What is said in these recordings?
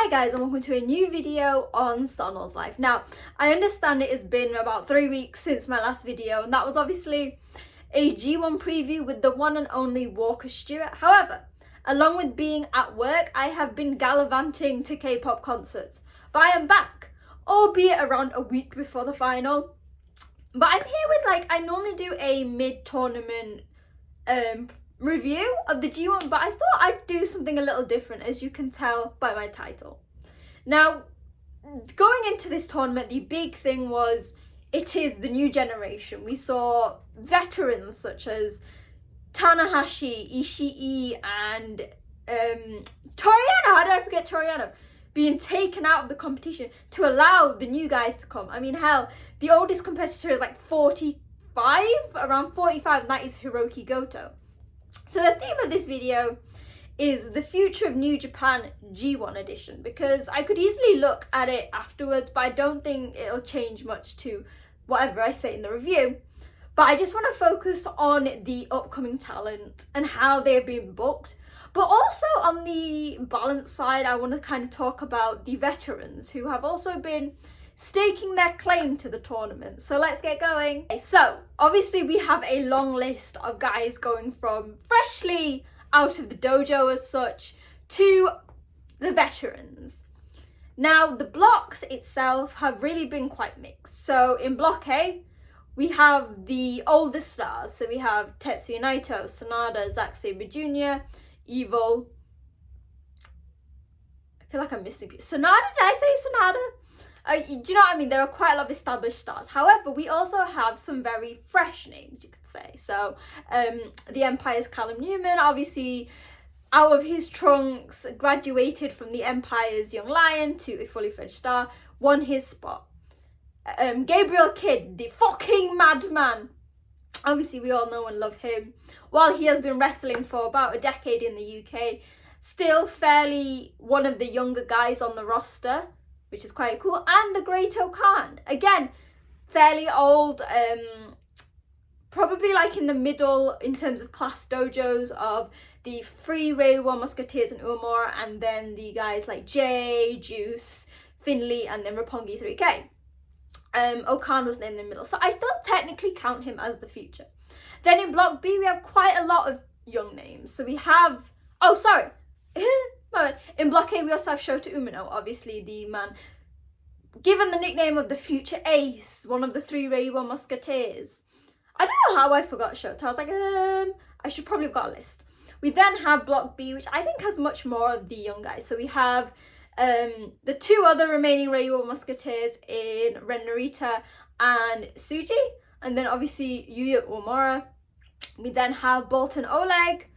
Hi guys, and welcome to a new video on Sonal's life. Now, I understand it has been about 3 weeks since my last video, and that was obviously a G1 preview with the one and only Walker Stewart. However, along with being at work, I have been gallivanting to K-pop concerts. But I am back, albeit around a week before the final. But I'm here with, I normally do a mid-tournament review of the G1, but I thought I'd do something a little different, as you can tell by my title. Now, going into this tournament, the big thing was it is the new generation. We saw veterans such as Tanahashi, Ishii, and Toriano. How did I forget Toriano? Being taken out of the competition to allow the new guys to come. I mean, hell, the oldest competitor is like 45, around 45, and that is Hiroki Goto. So the theme of this video is the future of New Japan G1 edition, because I could easily look at it afterwards, but I don't think it'll change much to whatever I say in the review. But I just want to focus on the upcoming talent and how they're being booked. But also on the balance side, I want to kind of talk about the veterans who have also been staking their claim to the tournament. So let's get going. So obviously we have a long list of guys going from freshly out of the dojo as such to the veterans. Now the blocks itself have really been quite mixed. So in block A, we have the older stars. So we have Tetsuya Naito, Sanada, Zack Sabre Jr., Evil. I feel like I'm missing people. Sanada, did I say Sanada? Do you know what I mean? There are quite a lot of established stars. However, we also have some very fresh names, you could say. So, the Empire's Callum Newman, obviously, out of his trunks, graduated from the Empire's Young Lion to a fully fledged star, won his spot. Gabriel Kidd, the fucking madman. Obviously, we all know and love him. While he has been wrestling for about a decade in the UK, still fairly one of the younger guys on the roster, which is quite cool. And the Great Okan, again, fairly old, probably like in the middle in terms of class dojos of the three Reiwa Musketeers and Uemura, and then the guys like Jay, Juice, Finley, and then Roppongi 3K. Okan was in the middle, so I still technically count him as the future. Then in block B, we have quite a lot of young names. So we have, in block A, we also have Shota Umino, obviously the man given the nickname of the future ace, one of the three Reiwa Musketeers. I don't know how I forgot Shota. I was like, I should probably have got a list. We then have block B, which I think has much more of the young guys. So we have the two other remaining Reiwa Musketeers in Ren Narita and Tsuji, and then obviously Yuya Uemura. We then have Bolton Oleg.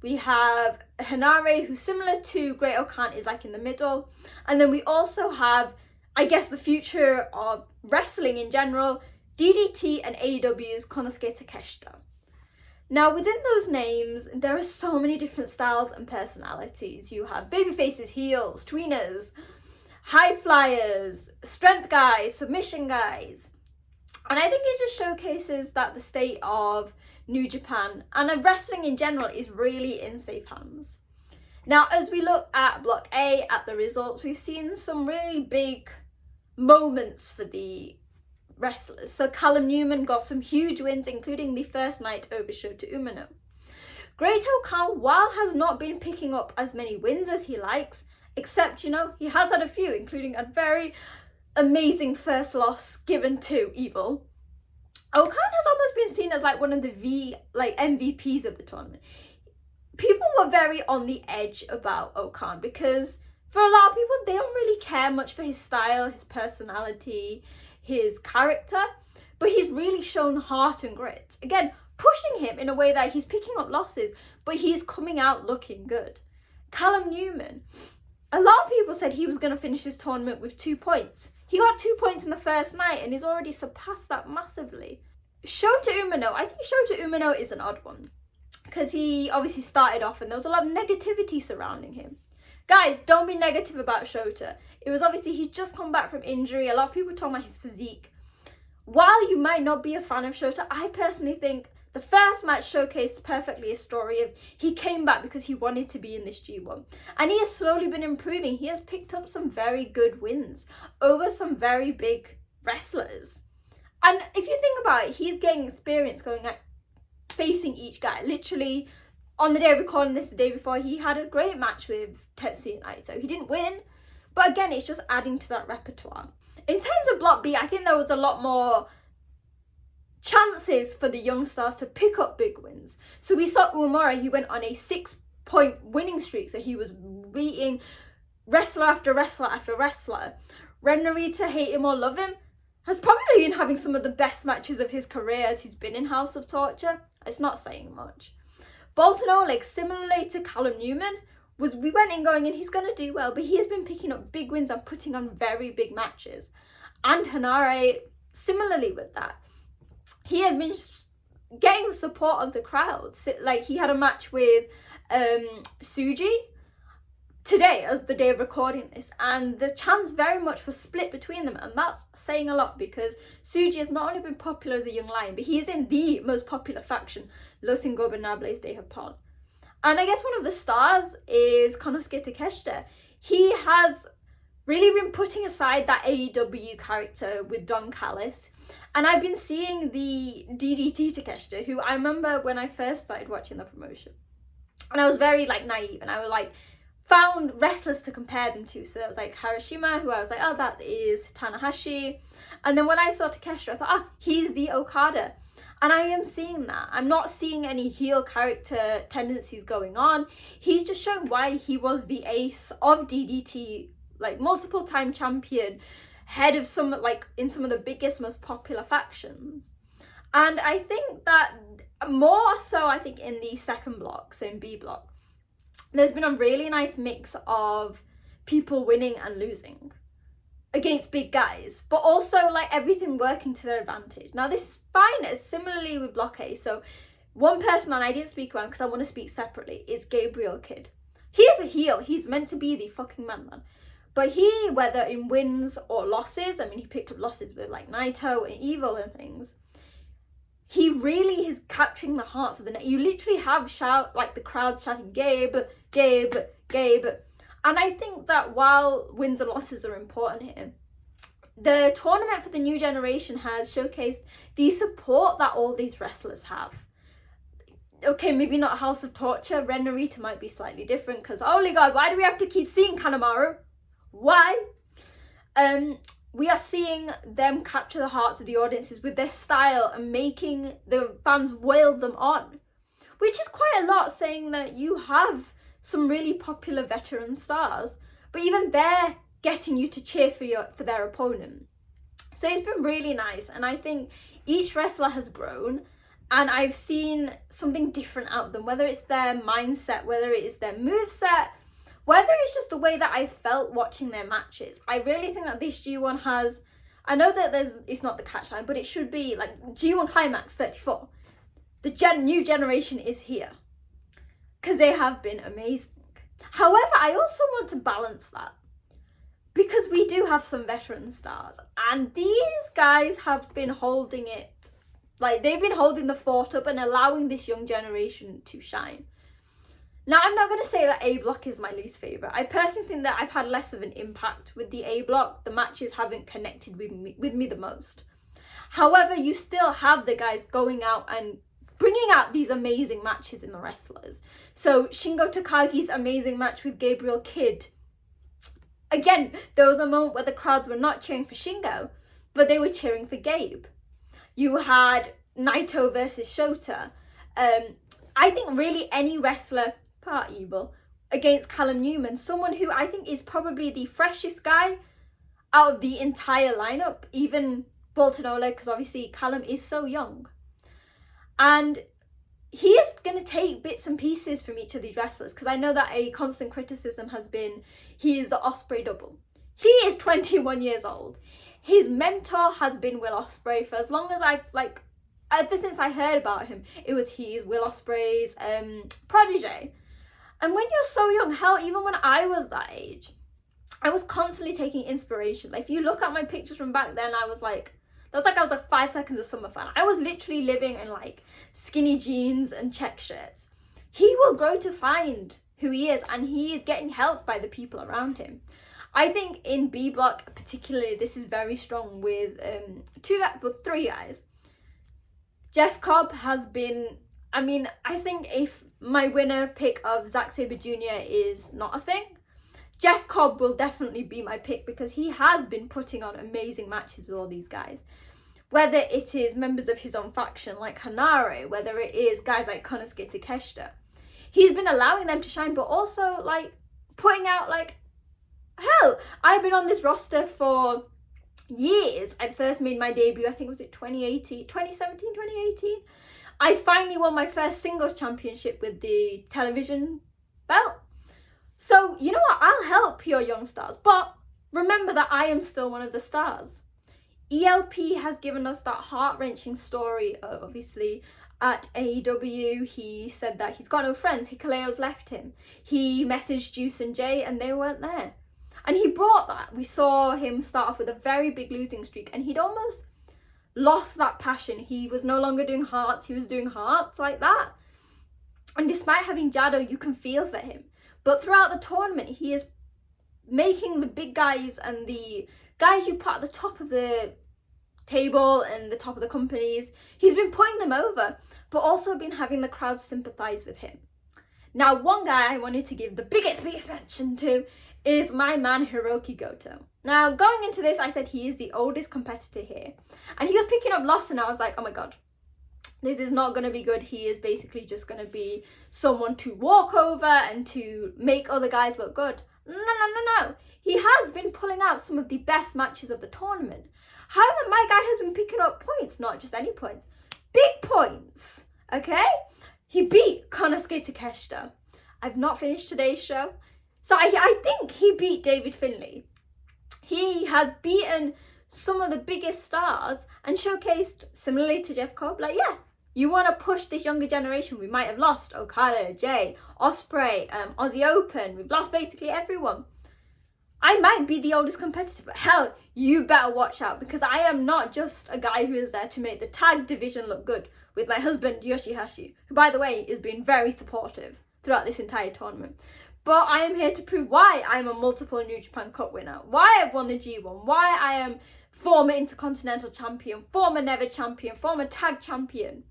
We have Hanare, who's similar to Great Okan, is like in the middle. And then we also have, I guess, the future of wrestling in general, DDT and AEW's Konosuke Takeshita. Now, within those names, there are so many different styles and personalities. You have babyfaces, heels, tweeners, high flyers, strength guys, submission guys. And I think it just showcases that the state of New Japan and of wrestling in general is really in safe hands. Now, as we look at block A, at the results, we've seen some really big moments for the wrestlers. So Callum Newman got some huge wins, including the first night over Shota Umino. Great Okan, while has not been picking up as many wins as he likes, except, he has had a few, including a very amazing first loss given to Evil. Okan has almost been seen as one of the MVPs of the tournament. People were very on the edge about Okan because for a lot of people, they don't really care much for his style, his personality, his character, but he's really shown heart and grit. Again, pushing him in a way that he's picking up losses, but he's coming out looking good. Callum Newman, a lot of people said he was going to finish this tournament with 2 points. He got 2 points in the first night and he's already surpassed that massively. Shota Umino, I think Shota Umino is an odd one because he obviously started off and there was a lot of negativity surrounding him. Guys, don't be negative about Shota. It was obviously, he's just come back from injury. A lot of people talking about his physique. While you might not be a fan of Shota, I personally think The first match showcased perfectly a story of he came back because he wanted to be in this G1. And he has slowly been improving. He has picked up some very good wins over some very big wrestlers. And if you think about it, he's getting experience going at facing each guy. Literally, on the day of recording this, the day before, he had a great match with Tetsuya Naito. He didn't win, but again, it's just adding to that repertoire. In terms of Block B, I think there was a lot more chances for the young stars to pick up big wins. So we saw Uemura, he went on a 6-point winning streak, so he was beating wrestler after wrestler after wrestler. Ren Narita, hate him or love him, has probably been having some of the best matches of his career as he's been in House of Torture. It's not saying much. Bolton Oleg, similarly to Callum Newman, we went in going, and he's going to do well, but he has been picking up big wins and putting on very big matches. And Hanare, similarly with that, he has been getting the support of the crowd. Like, he had a match with Suji today, as the day of recording this, and the chants very much was split between them, and that's saying a lot, because Suji has not only been popular as a young lion, but he is in the most popular faction, Los Ingobernables de Japón. And I guess one of the stars is Konosuke Takeshita. He has really been putting aside that AEW character with Don Callis, and I've been seeing the DDT Takeshita, who I remember when I first started watching the promotion, and I was very naive, and I was found wrestlers to compare them to. So there was Harashima, who I was oh, that is Tanahashi. And then when I saw Takeshita, I thought, he's the Okada. And I am seeing that. I'm not seeing any heel character tendencies going on. He's just showing why he was the ace of DDT, multiple time champion, head of some, in some of the biggest, most popular factions. And I think that more so, in the second block, so in B block, there's been a really nice mix of people winning and losing against big guys, but also everything working to their advantage. Now this is fine, similarly with Block A. So one person, and I didn't speak about because I want to speak separately, is Gabriel Kidd. He is a heel. He's meant to be the fucking man. But he, whether in wins or losses, he picked up losses with Naito and Evil and things, he really is capturing the hearts of the net. You literally have the crowd shouting, Gabe, Gabe, Gabe. And I think that while wins and losses are important here, the tournament for the new generation has showcased the support that all these wrestlers have. Okay, maybe not House of Torture. Ren Narita might be slightly different because, holy God, why do we have to keep seeing Kanemaru? Why? We are seeing them capture the hearts of the audiences with their style and making the fans wail them on, which is quite a lot, saying that you have some really popular veteran stars, but even they're getting you to cheer for their opponent. So it's been really nice, and I think each wrestler has grown, and I've seen something different out of them, whether it's their mindset, whether it is their moveset, whether it's just the way that I felt watching their matches. I really think that this G1 has, I know that it's not the catchline, but it should be G1 Climax 34. The new generation is here. Because they have been amazing. However, I also want to balance that. Because we do have some veteran stars. And these guys have been holding it. They've been holding the fort up and allowing this young generation to shine. Now, I'm not going to say that A block is my least favourite. I personally think that I've had less of an impact with the A block. The matches haven't connected with me the most. However, you still have the guys going out and bringing out these amazing matches in the wrestlers. So Shingo Takagi's amazing match with Gabriel Kidd. Again, there was a moment where the crowds were not cheering for Shingo, but they were cheering for Gabe. You had Naito versus Shota. I think really any wrestler, part Evil, against Callum Newman, someone who I think is probably the freshest guy out of the entire lineup, even Bolton Oleg, because obviously Callum is so young. And he is going to take bits and pieces from each of these wrestlers, because I know that a constant criticism has been he is the Ospreay double. He is 21 years old. His mentor has been Will Ospreay for as long as ever since I heard about him, it was Will Ospreay's protege. And when you're so young, hell, even when I was that age, I was constantly taking inspiration. If you look at my pictures from back then, I was That was like I was like 5 seconds of summer fun. I was literally living in like skinny jeans and check shirts. He will grow to find who he is, and he is getting helped by the people around him. I think in B Block particularly, this is very strong with three guys. Jeff Cobb has been, I mean, I think if my winner pick of Zack Sabre Jr. is not a thing, Jeff Cobb will definitely be my pick, because he has been putting on amazing matches with all these guys. Whether it is members of his own faction like Hanare, whether it is guys like Konosuke Takeshita, he's been allowing them to shine, but also like putting out like, hell, I've been on this roster for years. I first made my debut, I think was it 2018, 2017, 2018. I finally won my first singles championship with the television belt. So, you know what? I'll help your young stars, but remember that I am still one of the stars. ELP has given us that heart-wrenching story, obviously, at AEW. He said that he's got no friends. Hikaleo's left him. He messaged Juice and Jay and they weren't there. And he brought that. We saw him start off with a very big losing streak, and he'd almost lost that passion. He was no longer doing hearts. He was doing hearts like that. And despite having Jado, you can feel for him. But throughout the tournament, he is making the big guys and the guys you put at the top of the table and the top of the companies, he's been putting them over, but also been having the crowd sympathise with him. Now, one guy I wanted to give the biggest mention to is my man Hiroki Goto. Now, going into this, I said he is the oldest competitor here. And he was picking up loss, and I was like, oh my god, this is not going to be good. He is basically just going to be someone to walk over and to make other guys look good. No. He has been pulling out some of the best matches of the tournament. However, my guy has been picking up points, not just any points. Big points, okay? He beat Konosuke Takeshita. I've not finished today's show. So I think he beat David Finlay. He has beaten some of the biggest stars and showcased, similarly to Jeff Cobb, like, yeah, you want to push this younger generation. We might have lost Okada, Jay, Ospreay, Aussie Open. We've lost basically everyone. I might be the oldest competitor, but hell, you better watch out, because I am not just a guy who is there to make the tag division look good with my husband, Yoshihashi, who, by the way, is being very supportive throughout this entire tournament. But I am here to prove why I'm a multiple New Japan Cup winner, why I've won the G1, why I am former Intercontinental Champion, former Never Champion, former Tag Champion.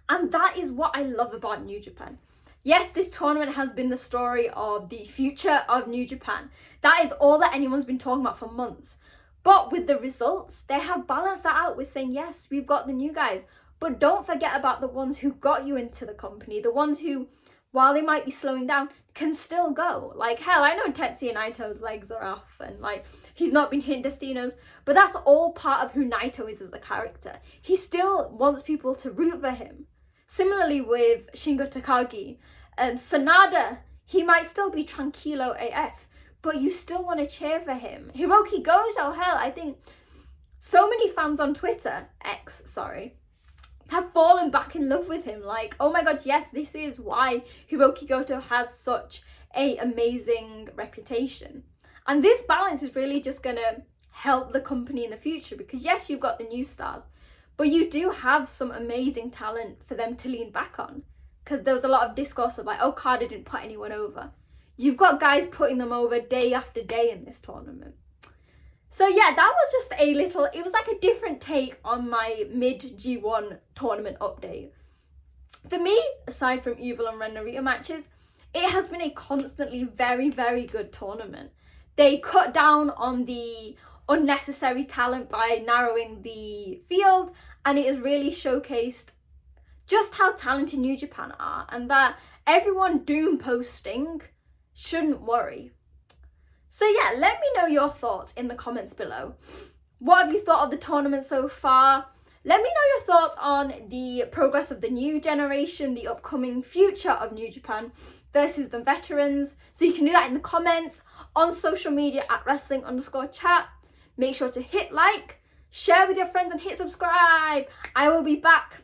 And that is what I love about New Japan. Yes, this tournament has been the story of the future of New Japan. That is all that anyone's been talking about for months. But with the results, they have balanced that out with saying, yes, we've got the new guys, but don't forget about the ones who got you into the company, the ones who, while they might be slowing down, can still go. Like, hell, I know Tetsuya Naito's legs are off and, like, he's not been hitting Destino's, but that's all part of who Naito is as a character. He still wants people to root for him. Similarly with Shingo Takagi, Sanada, he might still be tranquilo AF, but you still want to cheer for him. Hiroki Goto, hell, I think so many fans on Twitter, have fallen back in love with him. Like, oh my god, yes, this is why Hiroki Goto has such a amazing reputation. And this balance is really just going to help the company in the future, because yes, you've got the new stars, but you do have some amazing talent for them to lean back on. Because there was a lot of discourse of like, oh, Okada didn't put anyone over. You've got guys putting them over day after day in this tournament. So yeah, that was just it was like a different take on my mid G1 tournament update. For me, aside from Evil and Ren Narita matches, it has been a constantly very, very good tournament. They cut down on the unnecessary talent by narrowing the field, and it has really showcased just how talented New Japan are, and that everyone doom posting shouldn't worry. So yeah, let me know your thoughts in the comments below. What have you thought of the tournament so far? Let me know your thoughts on the progress of the new generation, the upcoming future of New Japan versus the veterans. So you can do that in the comments, on social media at wrestling_chat. Make sure to hit like, share with your friends, and hit subscribe. I will be back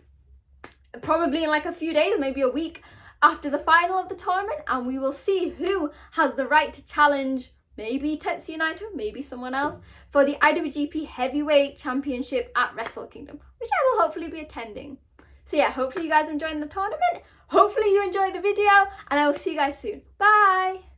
probably in like a few days, maybe a week after the final of the tournament, and we will see who has the right to challenge maybe Tetsuya Naito, maybe someone else, for the IWGP Heavyweight Championship at Wrestle Kingdom, which I will hopefully be attending. So yeah, hopefully you guys are enjoying the tournament. Hopefully you enjoyed the video, and I will see you guys soon. Bye!